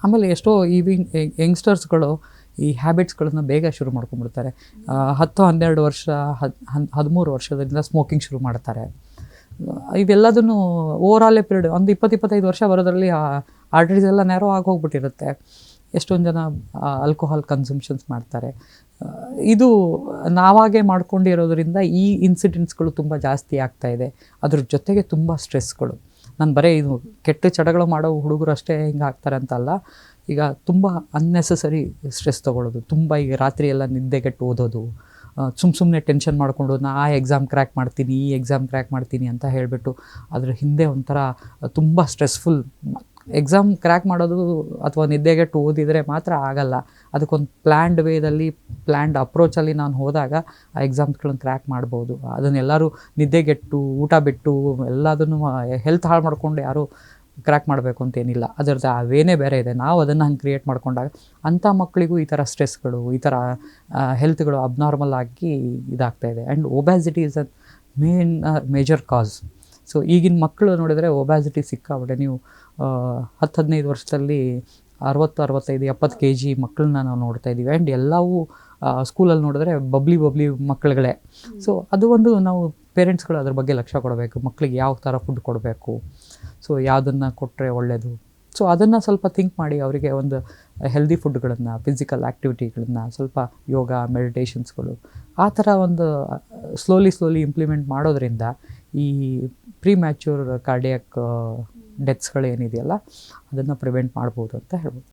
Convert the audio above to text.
ಆಮೇಲೆ ಎಷ್ಟೋ ಯಂಗ್ಸ್ಟರ್ಸ್ಗಳು ಈ ಹ್ಯಾಬಿಟ್ಸ್ಗಳನ್ನ ಬೇಗ ಶುರು ಮಾಡ್ಕೊಂಡ್ಬಿಡ್ತಾರೆ. 10-12 ವರ್ಷ 13 ವರ್ಷದಿಂದ ಸ್ಮೋಕಿಂಗ್ ಶುರು ಮಾಡ್ತಾರೆ. ಇವೆಲ್ಲದನ್ನು ಓವರಾಲ್ ಪೀರಿಯಡ್ ಒಂದು 20-25 ವರ್ಷ ಬರೋದ್ರಲ್ಲಿ ಆರ್ಟರೀಸ್ ಎಲ್ಲ ನ್ಯಾರೋ ಆಗಿ ಹೋಗ್ಬಿಟ್ಟಿರುತ್ತೆ. ಎಷ್ಟೊಂದು ಜನ ಆಲ್ಕೋಹಾಲ್ ಕನ್ಸಂಪ್ಷನ್ಸ್ ಮಾಡ್ತಾರೆ. ಇದು ನಾವಾಗೇ ಮಾಡ್ಕೊಂಡಿರೋದ್ರಿಂದ ಈ ಇನ್ಸಿಡೆಂಟ್ಸ್ಗಳು ತುಂಬ ಜಾಸ್ತಿ ಆಗ್ತಾಯಿದೆ. ಅದ್ರ ಜೊತೆಗೆ ತುಂಬ ಸ್ಟ್ರೆಸ್ಗಳು. ನಾನು ಬರೀ ಇದು ಕೆಟ್ಟ ಚಟಗಳು ಮಾಡೋ ಹುಡುಗರು ಅಷ್ಟೇ ಹಿಂಗೆ ಆಗ್ತಾರೆ ಅಂತಲ್ಲ, ಈಗ ತುಂಬ ಅನ್ನೆಸೆಸರಿ ಸ್ಟ್ರೆಸ್ ತೊಗೊಳ್ಳೋದು, ತುಂಬ ಈಗ ರಾತ್ರಿ ಎಲ್ಲ ನಿದ್ದೆಗೆಟ್ಟು ಓದೋದು, ಸುಮ್ಮನೆ ಟೆನ್ಷನ್ ಮಾಡಿಕೊಂಡು ಆ ಎಕ್ಸಾಮ್ ಕ್ರ್ಯಾಕ್ ಮಾಡ್ತೀನಿ, ಈ ಎಕ್ಸಾಮ್ ಕ್ರ್ಯಾಕ್ ಮಾಡ್ತೀನಿ ಅಂತ ಹೇಳಿಬಿಟ್ಟು ಅದ್ರ ಹಿಂದೆ ಒಂಥರ ತುಂಬ ಸ್ಟ್ರೆಸ್ಫುಲ್. ಎಕ್ಸಾಮ್ ಕ್ರ್ಯಾಕ್ ಮಾಡೋದು ಅಥವಾ ನಿದ್ದೆಗೆಟ್ಟು ಓದಿದರೆ ಮಾತ್ರ ಆಗಲ್ಲ. ಅದಕ್ಕೊಂದು ಪ್ಲ್ಯಾಂಡ್ ವೇದಲ್ಲಿ, ಪ್ಲ್ಯಾಂಡ್ ಅಪ್ರೋಚಲ್ಲಿ ನಾನು ಹೋದಾಗ ಆ ಎಕ್ಸಾಮ್ಸ್ಗಳನ್ನು ಕ್ರ್ಯಾಕ್ ಮಾಡ್ಬೋದು. ಅದನ್ನೆಲ್ಲರೂ ನಿದ್ದೆಗೆಟ್ಟು ಊಟ ಬಿಟ್ಟು ಎಲ್ಲದನ್ನು ಹೆಲ್ತ್ ಹಾಳು ಮಾಡ್ಕೊಂಡು ಯಾರೂ ಕ್ರ್ಯಾಕ್ ಮಾಡಬೇಕು ಅಂತೇನಿಲ್ಲ. ಅದರದ್ದು ಆ ವೇನೇ ಬೇರೆ ಇದೆ. ನಾವು ಅದನ್ನು ಹಂಗೆ ಕ್ರಿಯೇಟ್ ಮಾಡ್ಕೊಂಡಾಗ ಅಂಥ ಮಕ್ಕಳಿಗೂ ಈ ಥರ ಸ್ಟ್ರೆಸ್ಗಳು, ಈ ಥರ ಹೆಲ್ತ್ಗಳು ಅಬ್ನಾರ್ಮಲ್ ಆಗಿ ಇದಾಗ್ತಾಯಿದೆ. And obesity is a major cause. So ಈಗಿನ ಮಕ್ಕಳು ನೋಡಿದರೆ ಒಬ್ಯಾಸಿಟಿ ಸಿಕ್ಕಾಬಿಟ್ಟೆ. ನೀವು 10-15 ವರ್ಷದಲ್ಲಿ 60-65-70 kg ಮಕ್ಕಳನ್ನ ನಾವು ನೋಡ್ತಾ ಇದ್ದೀವಿ. ಆ್ಯಂಡ್ ಎಲ್ಲವೂ ಸ್ಕೂಲಲ್ಲಿ ನೋಡಿದ್ರೆ ಬಬ್ಲಿ ಮಕ್ಕಳುಗಳೇ. ಸೊ ಅದು ಒಂದು ನಾವು ಪೇರೆಂಟ್ಸ್ಗಳು ಅದ್ರ ಬಗ್ಗೆ ಲಕ್ಷ್ಯ ಕೊಡಬೇಕು. ಮಕ್ಕಳಿಗೆ ಯಾವ ಥರ ಫುಡ್ ಕೊಡಬೇಕು, ಸೊ ಯಾವುದನ್ನು ಕೊಟ್ಟರೆ ಒಳ್ಳೆಯದು. ಸೊ ಅದನ್ನು ಸ್ವಲ್ಪ ಥಿಂಕ್ ಮಾಡಿ ಅವರಿಗೆ ಒಂದು ಹೆಲ್ದಿ ಫುಡ್ಗಳನ್ನು, ಫಿಸಿಕಲ್ ಆ್ಯಕ್ಟಿವಿಟಿಗಳನ್ನು, ಸ್ವಲ್ಪ ಯೋಗ, ಮೆಡಿಟೇಷನ್ಸ್ಗಳು ಆ ಥರ ಒಂದು ಸ್ಲೋಲಿ ಇಂಪ್ಲಿಮೆಂಟ್ ಮಾಡೋದ್ರಿಂದ ಈ ಪ್ರೀ ಮ್ಯಾಚ್ಯೂರ್ ಕಾರ್ಡಿಯಾಕ್ ಡೆತ್ಸ್ಗಳೇನಿದೆಯಲ್ಲ ಅದನ್ನು ಪ್ರಿವೆಂಟ್ ಮಾಡ್ಬೋದು ಅಂತ ಹೇಳ್ಬೋದು.